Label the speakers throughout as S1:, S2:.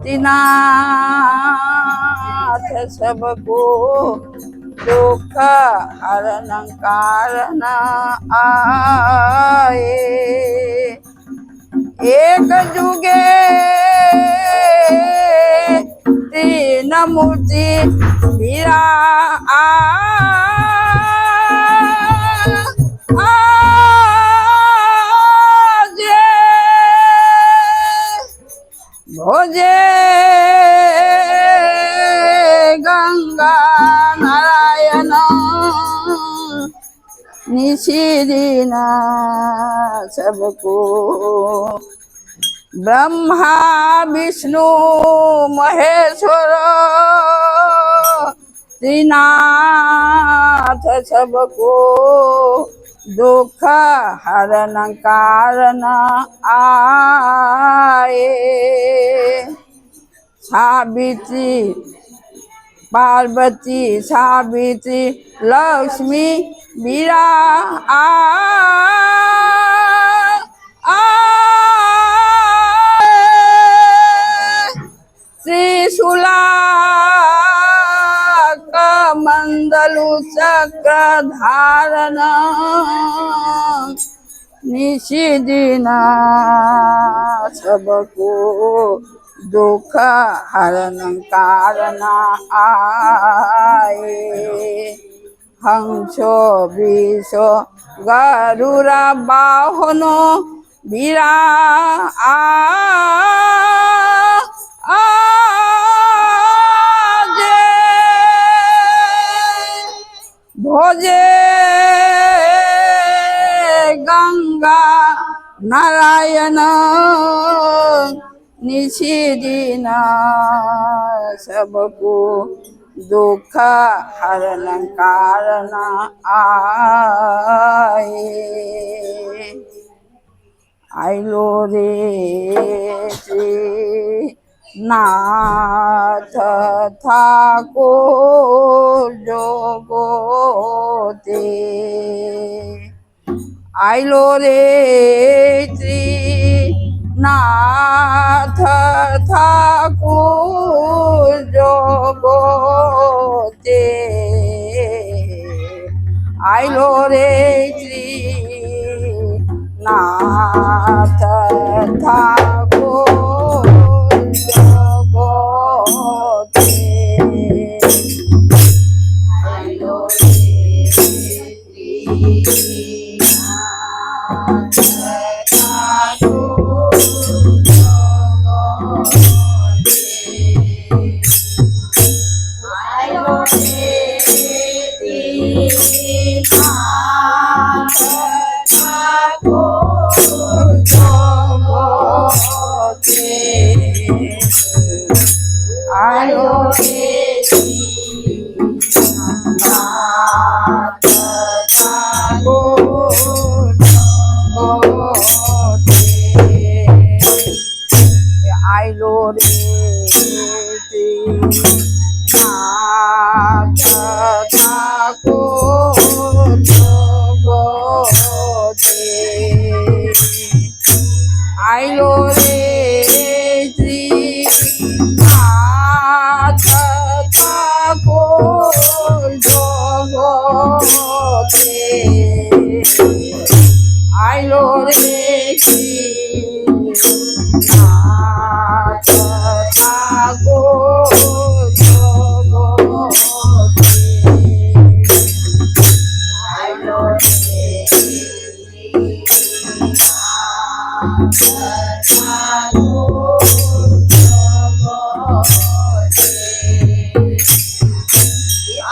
S1: दीनाथ सबको दुख हरण कारण आए। एक जुगे तीन मूर्ति वीरा भोजे गंगा नारायण निशिदिना सबको ब्रह्मा विष्णु महेश्वर त्रिनाथ सबको दुख हरण कारण आए। सावित्री पार्वती सावित्री लक्ष्मी वीरा त्रिशूला कमंडलु चक्र धारण निशिदिना सबको दुख हरण कारण आए। हंसो विषो गरुड़ वाहनो वीरा भोजे गंगा नारायण निशिदिना सबको दुख हरण कारण आए। आइलो रे श्री नाथ ठाकुर जोगोते। आइलो रे श्री नाथ ठाकुर जोगोते। आइलो रे श्री नाथ ठाकुर जोगोते। आइलो रे श्री नाथ ठाकुर जोगोते। आइलो रे श्री नाथ ठाकुर जोगोते। आइलो रे श्री नाथ ठाकुर जोगोते। आइलो रे श्री नाथ ठाकुर जोगोते। आइलो रे श्री नाथ ठाकुर जोगोते। आइलो रे श्री नाथ ठाकुर जोगोते। आइलो रे श्री नाथ ठाकुर जोगोते।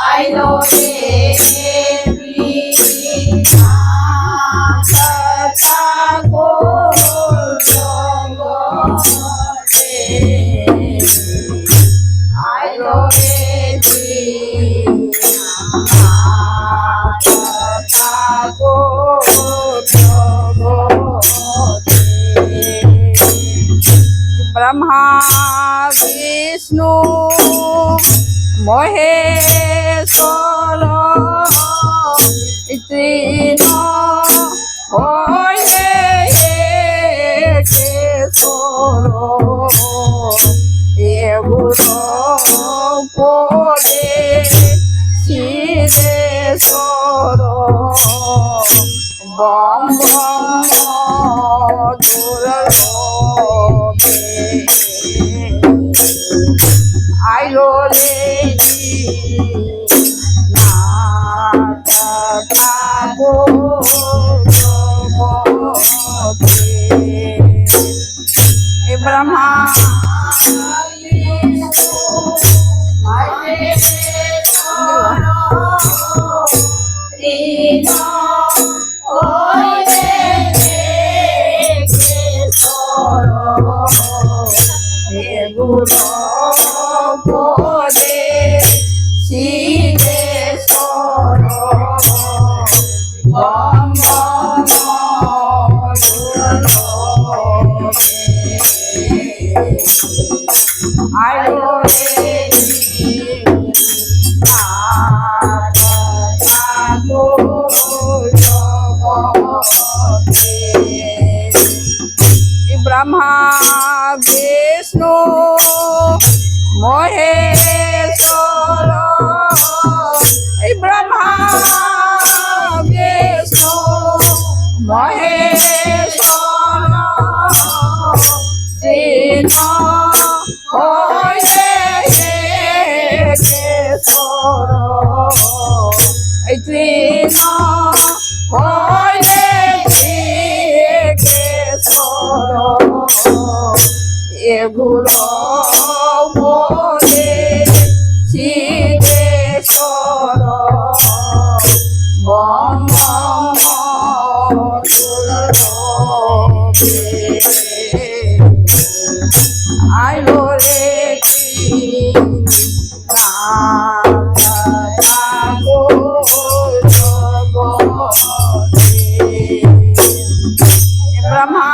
S1: आइलो रे श्री नाथ ठाकुर जोगोते। आइलो रे श्री नाथ ठाकुर जोगोते। ब्रह्मा विष्णु महेश्वर तीन होए केशर বম দুর্লভে আইলো রে ब्रह्मा ब्रह्मा विष्णु महेश्वर ब्रह्मा विष्णु महेश्वर तीन गुरु बोले सिद्धेश्वर बम आयो रे ब्रह्मा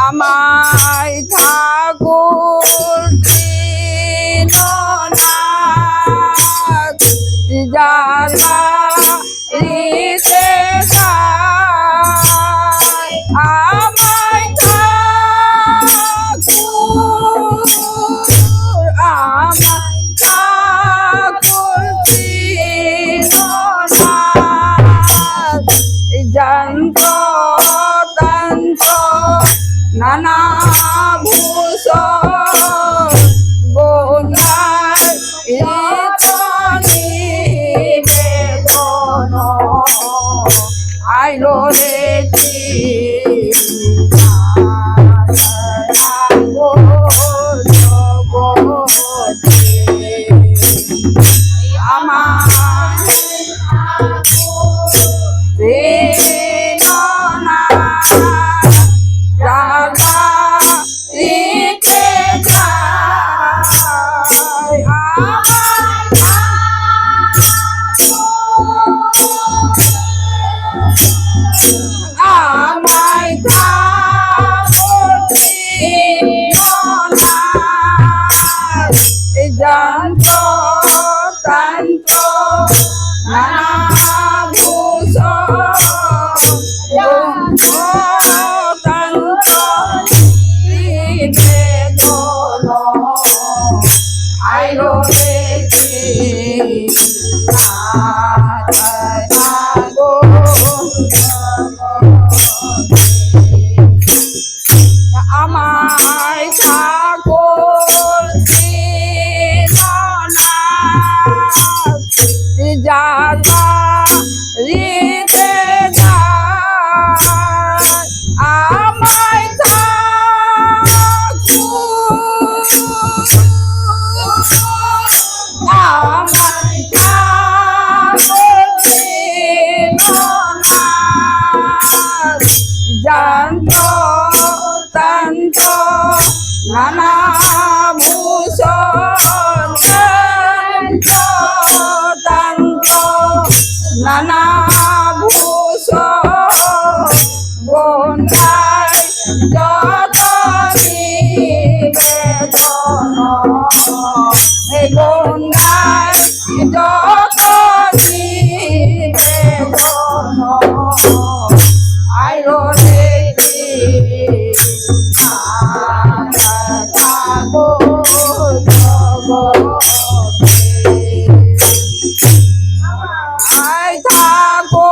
S1: আমায় ঠাকুর দীননাথ জ্বালা দিতে চায় আমায় ঠাকুর দীননাথ যন্ত্র নানা ভূষণ গোনার নিবেদন আইলো রে নানা ভূষণ গন্ধায় যত নিবেদন গন্ধায় যত নিবেদন আইরো দেখি থাকো আই থাকো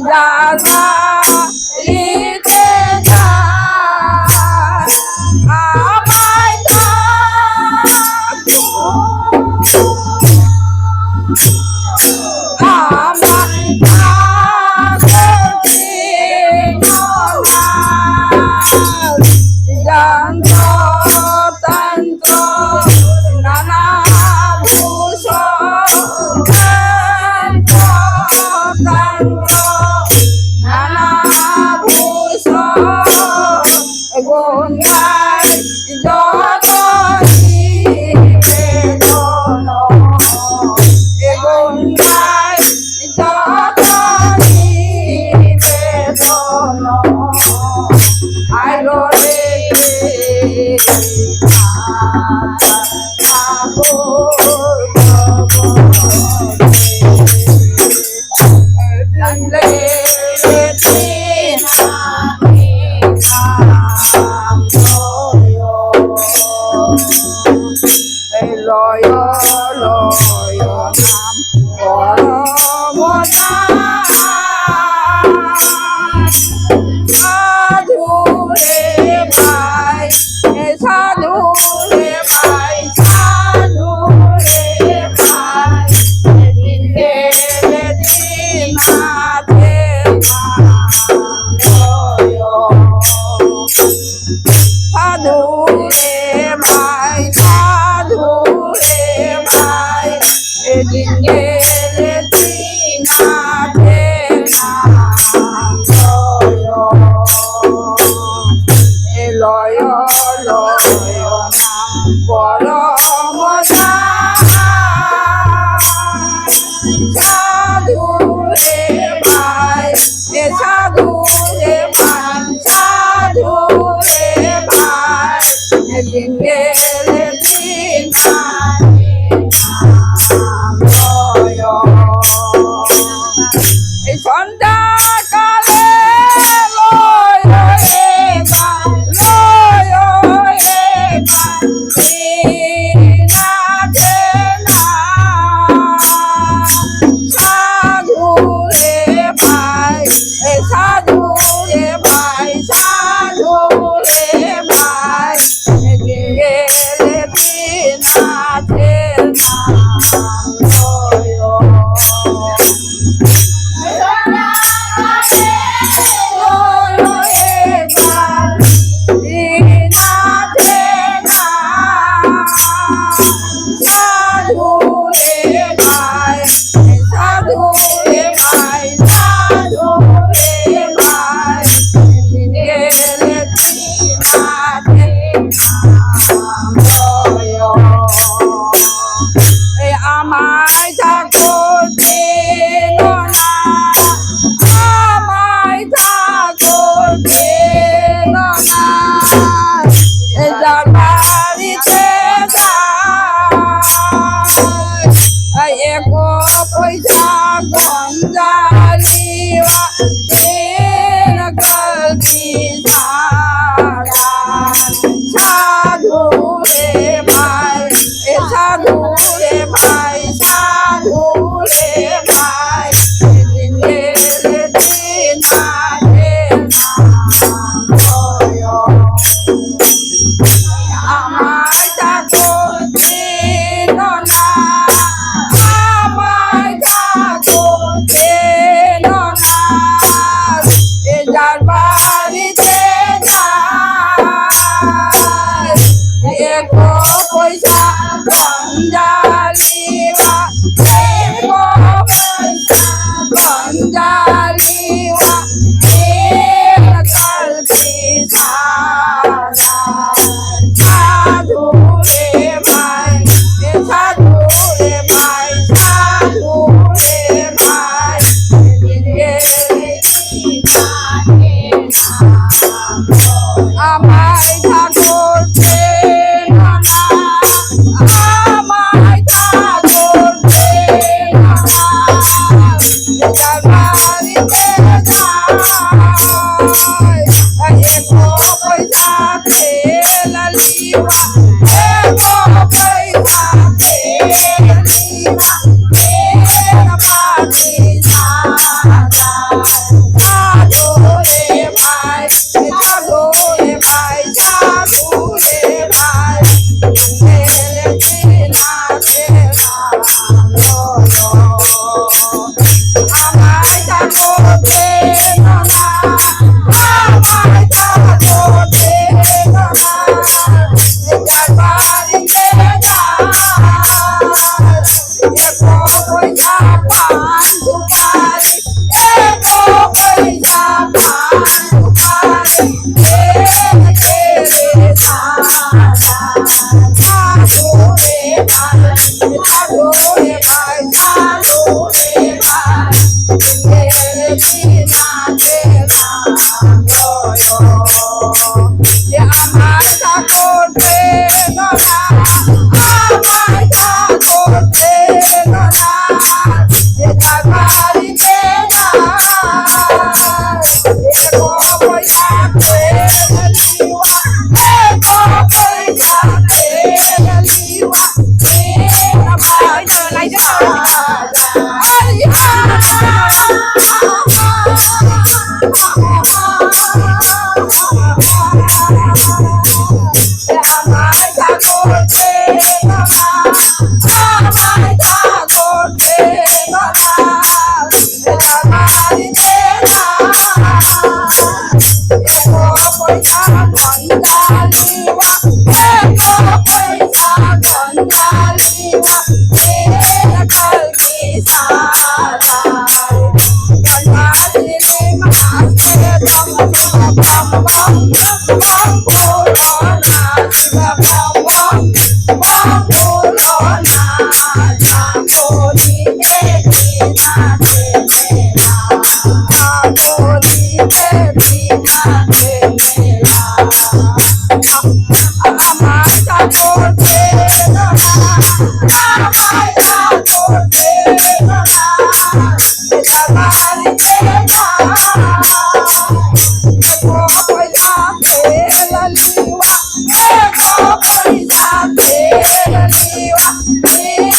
S1: জানা ইতে আমায় থাকো আমায় যন্ত্র তন্ত্র নানা ভূষণ তন্ত্র নানা ভূষণ গন্ধায় যত নিবেদন গন্ধায় যত নিবেদন আইরো লয় লয় নাম পরমতা সাধু রে ভাই সাধু রে ভাই সাধু রে ভাই দিনে দিনাতে সাধু রে ভাই সাধু রে ভাই দিনে দিনাতে লয় লয় নাম পরমতা সাধু রে ভাই সাধু রে ভাই সাধু রে ভাই দিনে সন্ধ্যা কালে লয় রে সাধু রে ভাই সাধু রে ভাই সাধু রে ভাই Hãy subscribe cho kênh Ghiền Mì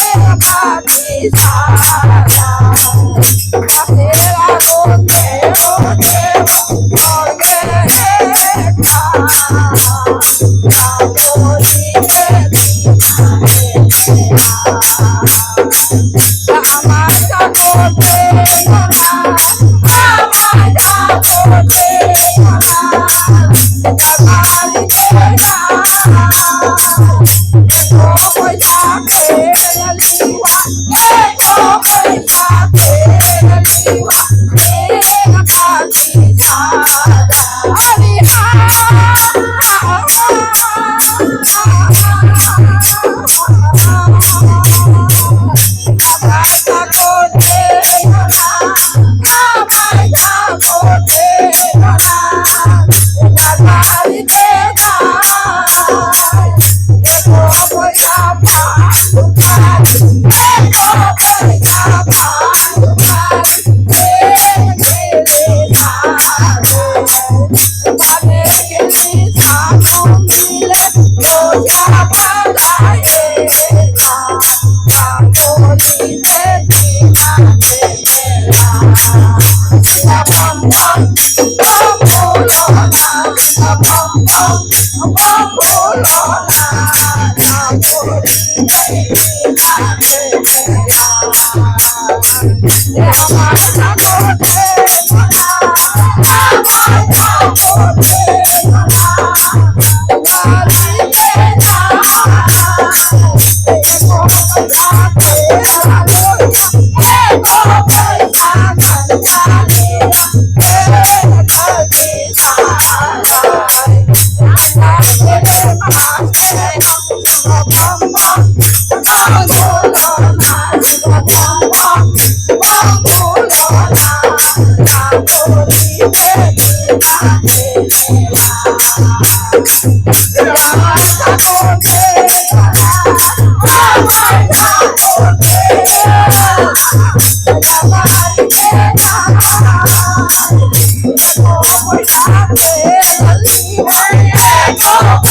S1: Gõ để không bỏ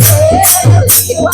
S1: lỡ Dewa,